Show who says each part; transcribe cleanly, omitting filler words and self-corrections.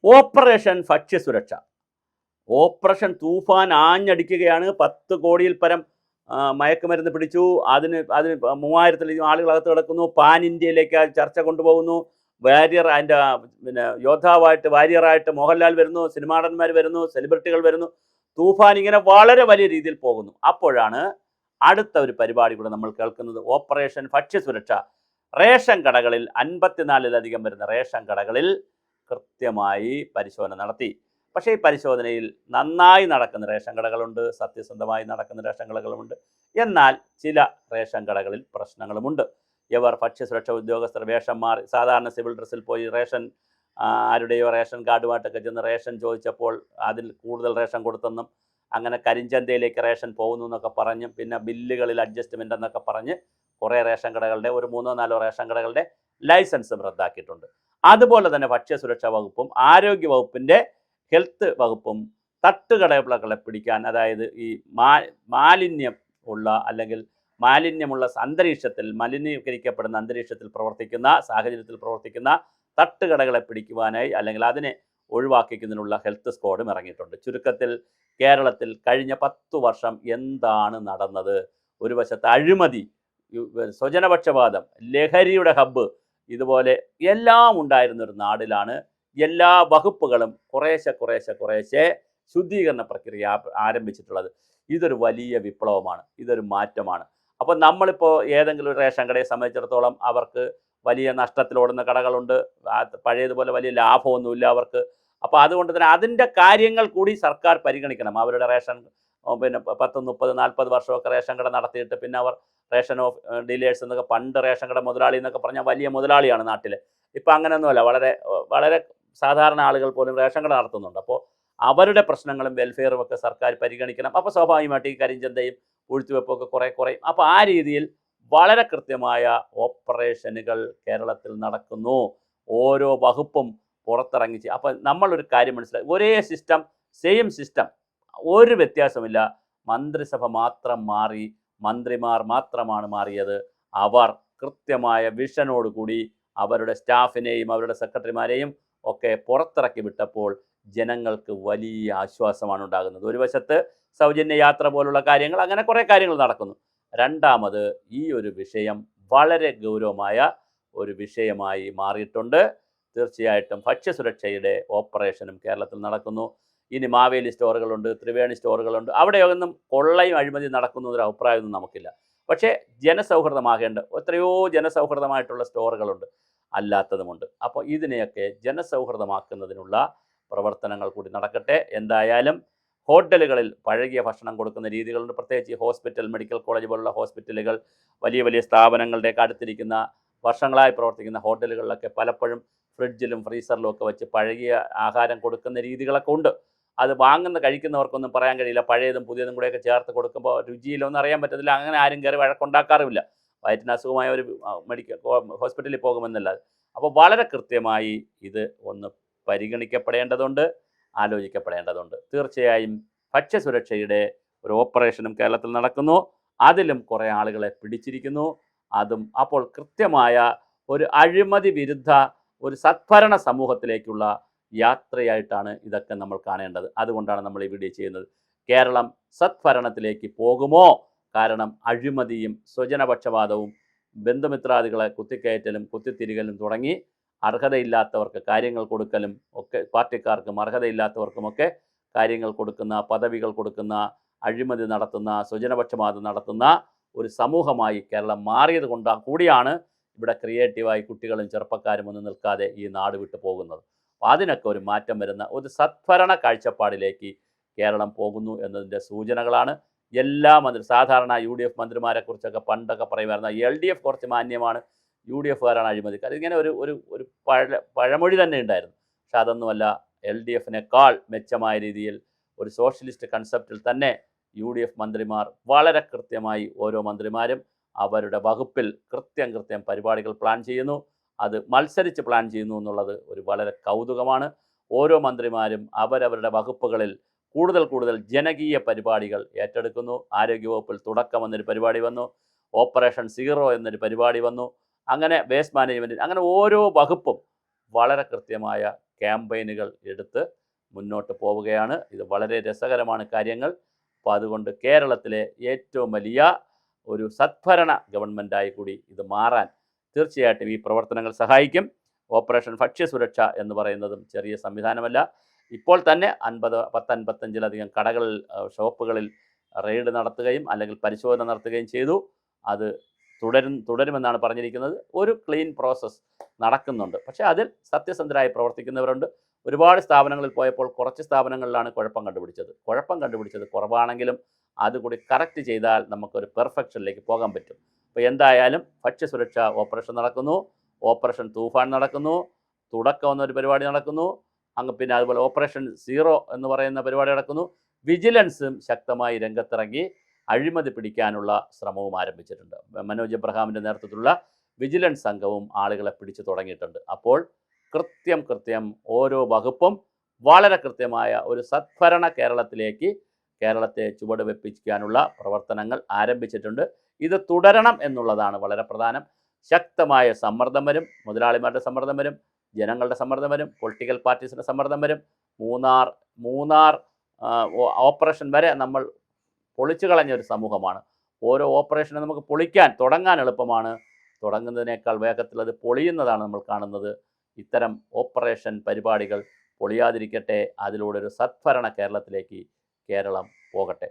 Speaker 1: Operation ഭക്ഷ്യസുരക്ഷ. Operation തൂഫാൻ ആഞ്ഞടിക്കുകയാണ്. 10 കോടിയിൽ പരം മയക്കുമരുന്ന് പിടിച്ചു. അതിന് 3000-ൽ ആളുകളകത്ത് കിടക്കുന്നു. പാൻ ഇന്ത്യയിലേക്ക് ചർച്ച കൊണ്ടുപോകുന്നു. വാരിയർ അതിൻ്റെ പിന്നെ യോദ്ധാവായിട്ട് വാരിയറായിട്ട് മോഹൻലാൽ വരുന്നു, സിനിമാ നടന്മാർ വരുന്നു, സെലിബ്രിറ്റികൾ വരുന്നു. തൂഫാൻ ഇങ്ങനെ വളരെ വലിയ രീതിയിൽ പോകുന്നു. അപ്പോഴാണ് അടുത്ത ഒരു പരിപാടി കൂടെ നമ്മൾ കേൾക്കുന്നത്. ഓപ്പറേഷൻ ഭക്ഷ്യസുരക്ഷ. റേഷൻ കടകളിൽ 54-ലധികം വരുന്ന റേഷൻ കടകളിൽ കൃത്യമായി പരിശോധന നടത്തി. പക്ഷേ ഈ പരിശോധനയിൽ നന്നായി നടക്കുന്ന റേഷൻ കടകളുണ്ട്, സത്യസന്ധമായി നടക്കുന്ന റേഷൻ കടകളുമുണ്ട്. എന്നാൽ ചില റേഷൻ കടകളിൽ പ്രശ്നങ്ങളുമുണ്ട്. ഇവർ ഭക്ഷ്യസുരക്ഷാ ഉദ്യോഗസ്ഥർ വേഷം മാറി സാധാരണ സിവിൽ ഡ്രസ്സിൽ പോയി റേഷൻ ആരുടെയോ റേഷൻ കാർഡുമായിട്ടൊക്കെ ചെന്ന് റേഷൻ ചോദിച്ചപ്പോൾ അതിൽ കൂടുതൽ റേഷൻ കൊടുത്തെന്നും അങ്ങനെ കരിഞ്ചന്തയിലേക്ക് റേഷൻ പോകുന്നു എന്നൊക്കെ പറഞ്ഞും പിന്നെ ബില്ലുകളിൽ അഡ്ജസ്റ്റ്മെൻ്റ് എന്നൊക്കെ പറഞ്ഞ് കുറേ റേഷൻ കടകളുടെ ഒരു 3-4 റേഷൻ കടകളുടെ ലൈസൻസും റദ്ദാക്കിയിട്ടുണ്ട്. അതുപോലെ തന്നെ ഭക്ഷ്യസുരക്ഷാ വകുപ്പും ആരോഗ്യ വകുപ്പിൻ്റെ ഹെൽത്ത് വകുപ്പും തട്ടുകടകളെ പിടിക്കാൻ, അതായത് ഈ മാലിന്യം ഉള്ള അല്ലെങ്കിൽ മാലിന്യമുള്ള അന്തരീക്ഷത്തിൽ, മലിനീകരിക്കപ്പെടുന്ന അന്തരീക്ഷത്തിൽ പ്രവർത്തിക്കുന്ന സാഹചര്യത്തിൽ പ്രവർത്തിക്കുന്ന തട്ടുകടകളെ പിടിക്കുവാനായി അല്ലെങ്കിൽ അതിനെ ഒഴിവാക്കിക്കുന്നതിനുള്ള ഹെൽത്ത് സ്ക്വാഡും ഇറങ്ങിയിട്ടുണ്ട്. ചുരുക്കത്തിൽ കേരളത്തിൽ കഴിഞ്ഞ 10 വർഷം എന്താണ് നടന്നത്? ഒരു വശത്ത് അഴിമതി, സ്വജനപക്ഷപാതം, ലഹരിയുടെ ഹബ്ബ്, ഇതുപോലെ എല്ലാം ഉണ്ടായിരുന്നൊരു നാടിലാണ് എല്ലാ വകുപ്പുകളും കുറേശ്ശെ ശുദ്ധീകരണ പ്രക്രിയ ആരംഭിച്ചിട്ടുള്ളത്. ഇതൊരു വലിയ വിപ്ലവമാണ്, ഇതൊരു മാറ്റമാണ്. അപ്പോൾ നമ്മളിപ്പോൾ ഏതെങ്കിലും ഒരു റേഷൻ കടയെ സംബന്ധിച്ചിടത്തോളം അവർക്ക് വലിയ നഷ്ടത്തിലോടുന്ന കടകളുണ്ട്, പഴയതുപോലെ വലിയ ലാഭമൊന്നുമില്ല അവർക്ക്. അപ്പോൾ അതുകൊണ്ട് തന്നെ അതിൻ്റെ കാര്യങ്ങൾ കൂടി സർക്കാർ പരിഗണിക്കണം. അവരുടെ റേഷൻ പിന്നെ 10, 30, 40 വർഷമൊക്കെ റേഷൻ കട നടത്തിയിട്ട് പിന്നെ അവർ റേഷൻ ഓഫ് ഡീലേഴ്സ് എന്നൊക്കെ, പണ്ട് റേഷൻ കട മുതലാളി എന്നൊക്കെ പറഞ്ഞാൽ വലിയ മുതലാളിയാണ് നാട്ടിൽ. ഇപ്പം അങ്ങനെയൊന്നുമല്ല, വളരെ സാധാരണ ആളുകൾ പോലും റേഷൻ കട നടത്തുന്നുണ്ട്. അപ്പോൾ അവരുടെ പ്രശ്നങ്ങളും വെൽഫെയറും ഒക്കെ സർക്കാർ പരിഗണിക്കണം. അപ്പോൾ സ്വാഭാവികമായിട്ട് ഈ കരിഞ്ചന്തയും പൂഴ്ത്തിവെപ്പൊക്കെ കുറയും. അപ്പോൾ ആ രീതിയിൽ വളരെ കൃത്യമായ ഓപ്പറേഷനുകൾ കേരളത്തിൽ നടക്കുന്നു. ഓരോ വകുപ്പും പുറത്തിറങ്ങി. അപ്പം നമ്മളൊരു കാര്യം മനസ്സിലായി, ഒരേ സിസ്റ്റം, സെയിം സിസ്റ്റം, ഒരു വ്യത്യാസമില്ല. മന്ത്രിസഭ മാത്രം മാറി, മന്ത്രിമാർ മാത്രമാണ് മാറിയത്. അവർ കൃത്യമായ വിഷനോടുകൂടി അവരുടെ സ്റ്റാഫിനെയും അവരുടെ സെക്രട്ടറിമാരെയും ഒക്കെ പുറത്തിറക്കി വിട്ടപ്പോൾ ജനങ്ങൾക്ക് വലിയ ആശ്വാസമാണ് ഉണ്ടാകുന്നത്. ഒരു വശത്ത് സൗജന്യ യാത്ര പോലുള്ള കാര്യങ്ങൾ, അങ്ങനെ കുറേ കാര്യങ്ങൾ നടക്കുന്നു. രണ്ടാമത് ഈ ഒരു വിഷയം വളരെ ഗൗരവമായ ഒരു വിഷയമായി മാറിയിട്ടുണ്ട്. തീർച്ചയായിട്ടും ഭക്ഷ്യസുരക്ഷയുടെ ഓപ്പറേഷനും കേരളത്തിൽ നടക്കുന്നു. ഇനി മാവേലി സ്റ്റോറുകളുണ്ട്, ത്രിവേണി സ്റ്റോറുകളുണ്ട്, അവിടെയൊന്നും കൊള്ളയും അഴിമതി നടക്കുന്ന ഒരു അഭിപ്രായമൊന്നും നമുക്കില്ല. പക്ഷേ ജനസൗഹൃദമാകേണ്ട എത്രയോ ജനസൗഹൃദമായിട്ടുള്ള സ്റ്റോറുകളുണ്ട്, അല്ലാത്തതുമുണ്ട്. അപ്പോൾ ഇതിനെയൊക്കെ ജനസൗഹൃദമാക്കുന്നതിനുള്ള പ്രവർത്തനങ്ങൾ കൂടി നടക്കട്ടെ. എന്തായാലും ഹോട്ടലുകളിൽ പഴകിയ ഭക്ഷണം കൊടുക്കുന്ന രീതികളുണ്ട്. പ്രത്യേകിച്ച് ഹോസ്പിറ്റൽ, മെഡിക്കൽ കോളേജ് പോലുള്ള ഹോസ്പിറ്റലുകൾ, വലിയ സ്ഥാപനങ്ങളുടെയൊക്കെ അടുത്തിരിക്കുന്ന വർഷങ്ങളായി പ്രവർത്തിക്കുന്ന ഹോട്ടലുകളിലൊക്കെ പലപ്പോഴും ഫ്രിഡ്ജിലും ഫ്രീസറിലും ഒക്കെ വെച്ച് പഴകിയ ആഹാരം കൊടുക്കുന്ന രീതികളൊക്കെ ഉണ്ട്. അത് കഴിക്കുന്നവർക്കൊന്നും പറയാൻ കഴിയില്ല. പഴയതും പുതിയതും കൂടെയൊക്കെ ചേർത്ത് കൊടുക്കുമ്പോൾ രുചിയിലൊന്നും അറിയാൻ പറ്റത്തില്ല. അങ്ങനെ ആരും കയറി വഴക്കുണ്ടാക്കാറുമില്ല. വയറ്റിന് അസുഖമായ ഒരു മെഡിക്കൽ ഹോസ്പിറ്റലിൽ പോകുമെന്നല്ലാതെ. അപ്പോൾ വളരെ കൃത്യമായി ഇത് ഒന്ന് പരിഗണിക്കപ്പെടേണ്ടതുണ്ട്, ആലോചിക്കപ്പെടേണ്ടതുണ്ട്. തീർച്ചയായും ഭക്ഷ്യസുരക്ഷയുടെ ഒരു ഓപ്പറേഷനും കേരളത്തിൽ നടക്കുന്നു. അതിലും കുറേ ആളുകളെ പിടിച്ചിരിക്കുന്നു. അപ്പോൾ കൃത്യമായ ഒരു അഴിമതി വിരുദ്ധ ഒരു സദ്ഭരണ സമൂഹത്തിലേക്കുള്ള യാത്രയായിട്ടാണ് ഇതൊക്കെ നമ്മൾ കാണേണ്ടത്. അതുകൊണ്ടാണ് നമ്മൾ ഈ വീഡിയോ ചെയ്യുന്നത്. കേരളം സദ്ഭരണത്തിലേക്ക് പോകുമോ? കാരണം അഴിമതിയും സ്വജനപക്ഷപാതവും ബന്ധുമിത്രാദികളെ കുത്തിക്കയറ്റലും കുത്തിത്തിരികലും തുടങ്ങി അർഹതയില്ലാത്തവർക്ക് കാര്യങ്ങൾ കൊടുക്കലും ഒക്കെ, പാർട്ടിക്കാർക്കും അർഹതയില്ലാത്തവർക്കുമൊക്കെ കാര്യങ്ങൾ കൊടുക്കുന്ന, പദവികൾ കൊടുക്കുന്ന, അഴിമതി നടത്തുന്ന, സ്വജനപക്ഷപാതം നടത്തുന്ന ഒരു സമൂഹമായി കേരളം മാറിയത് കൂടിയാണ് ഇവിടെ ക്രിയേറ്റീവായി കുട്ടികളും ചെറുപ്പക്കാരും ഒന്നും നിൽക്കാതെ ഈ നാട് വിട്ടു പോകുന്നത്. അപ്പോൾ അതിനൊക്കെ ഒരു മാറ്റം വരുന്ന ഒരു സദ്ഭരണ കാഴ്ചപ്പാടിലേക്ക് കേരളം പോകുന്നു എന്നതിൻ്റെ സൂചനകളാണ്. എല്ലാ സാധാരണ UDF മന്ത്രിമാരെക്കുറിച്ചൊക്കെ പണ്ടൊക്കെ പറയുമായിരുന്നു LDF കുറച്ച് മാന്യമാണ്, UDFകാരാണ് അഴിമതിക്കാർ, ഇങ്ങനെ ഒരു പഴമൊഴി തന്നെ ഉണ്ടായിരുന്നു. പക്ഷെ അതൊന്നുമല്ല. LDFനേക്കാൾ മെച്ചമായ രീതിയിൽ ഒരു സോഷ്യലിസ്റ്റ് കൺസെപ്റ്റിൽ തന്നെ UDF മന്ത്രിമാർ വളരെ കൃത്യമായി ഓരോ മന്ത്രിമാരും അവരുടെ വകുപ്പിൽ കൃത്യം പരിപാടികൾ പ്ലാൻ ചെയ്യുന്നു. അത് മത്സരിച്ച് പ്ലാൻ ചെയ്യുന്നു എന്നുള്ളത് ഒരു വളരെ കൗതുകമാണ്. ഓരോ മന്ത്രിമാരും അവരവരുടെ വകുപ്പുകളിൽ കൂടുതൽ ജനകീയ പരിപാടികൾ ഏറ്റെടുക്കുന്നു. ആരോഗ്യവകുപ്പിൽ തുടക്കം എന്നൊരു പരിപാടി വന്നു, ഓപ്പറേഷൻ സീറോ എന്നൊരു പരിപാടി വന്നു, അങ്ങനെ വേസ്റ്റ് മാനേജ്മെൻറ്റ്, അങ്ങനെ ഓരോ വകുപ്പും വളരെ കൃത്യമായ ക്യാമ്പയിനുകൾ എടുത്ത് മുന്നോട്ട് പോവുകയാണ്. ഇത് വളരെ രസകരമാണ് കാര്യങ്ങൾ. അപ്പോൾ അതുകൊണ്ട് കേരളത്തിലെ ഏറ്റവും വലിയ ഒരു സദ്ഭരണ ഗവൺമെൻറ്റായി കൂടി ഇത് മാറാൻ തീർച്ചയായിട്ടും ഈ പ്രവർത്തനങ്ങൾ സഹായിക്കും. ഓപ്പറേഷൻ ഭക്ഷ്യസുരക്ഷ എന്ന് പറയുന്നതും ചെറിയ സംവിധാനമല്ല. ഇപ്പോൾ തന്നെ 55-ലധികം കടകളിൽ, ഷോപ്പുകളിൽ റെയ്ഡ് നടത്തുകയും അല്ലെങ്കിൽ പരിശോധന നടത്തുകയും ചെയ്തു. അത് തുടരുമെന്നാണ് പറഞ്ഞിരിക്കുന്നത്. ഒരു ക്ലീൻ പ്രോസസ്സ് നടക്കുന്നുണ്ട്. പക്ഷേ അതിൽ സത്യസന്ധരായി പ്രവർത്തിക്കുന്നവരുണ്ട്. ഒരുപാട് സ്ഥാപനങ്ങളിൽ പോയപ്പോൾ കുറച്ച് സ്ഥാപനങ്ങളിലാണ് കുഴപ്പം കണ്ടുപിടിച്ചത് കുറവാണെങ്കിലും അതുകൂടി കറക്റ്റ് ചെയ്താൽ നമുക്കൊരു പെർഫെക്ഷനിലേക്ക് പോകാൻ പറ്റും. അപ്പോൾ എന്തായാലും ഭക്ഷ്യസുരക്ഷ ഓപ്പറേഷൻ നടക്കുന്നു, ഓപ്പറേഷൻ തൂഫാൻ നടക്കുന്നു, തുടക്കം എന്നൊരു പരിപാടി നടക്കുന്നു, പിന്നെ അതുപോലെ ഓപ്പറേഷൻ സീറോ എന്ന് പറയുന്ന പരിപാടി നടക്കുന്നു. വിജിലൻസും ശക്തമായി രംഗത്തിറങ്ങി അഴിമതി പിടിക്കാനുള്ള ശ്രമവും ആരംഭിച്ചിട്ടുണ്ട്. മനോജ് എബ്രഹാമിൻ്റെ നേതൃത്വത്തിലുള്ള വിജിലൻസ് സംഘവും ആളുകളെ പിടിച്ചു തുടങ്ങിയിട്ടുണ്ട്. അപ്പോൾ കൃത്യം ഓരോ വകുപ്പും വളരെ കൃത്യമായ ഒരു സദ്ഭരണ കേരളത്തെ ചുവട് വെപ്പിക്കാനുള്ള പ്രവർത്തനങ്ങൾ ആരംഭിച്ചിട്ടുണ്ട്. ഇത് തുടരണം എന്നുള്ളതാണ് വളരെ പ്രധാനം. ശക്തമായ സമ്മർദ്ദം വരും, മുതലാളിമാരുടെ സമ്മർദ്ദം വരും, ജനങ്ങളുടെ സമ്മർദ്ദം വരും, പൊളിറ്റിക്കൽ പാർട്ടീസിൻ്റെ സമ്മർദ്ദം വരും. മൂന്നാർ ഓപ്പറേഷൻ വരെ നമ്മൾ പൊളിച്ചു കളഞ്ഞൊരു സമൂഹമാണ്. ഓരോ ഓപ്പറേഷനും നമുക്ക് തുടങ്ങാൻ എളുപ്പമാണ്, തുടങ്ങുന്നതിനേക്കാൾ വേഗത്തിൽ അത് പൊളിയുന്നതാണ് നമ്മൾ കാണുന്നത്. ഇത്തരം ഓപ്പറേഷൻ പരിപാടികൾ പൊളിയാതിരിക്കട്ടെ. അതിലൂടെ ഒരു സദ്ഭരണ കേരളത്തിലേക്ക് കേരളം പോകട്ടെ.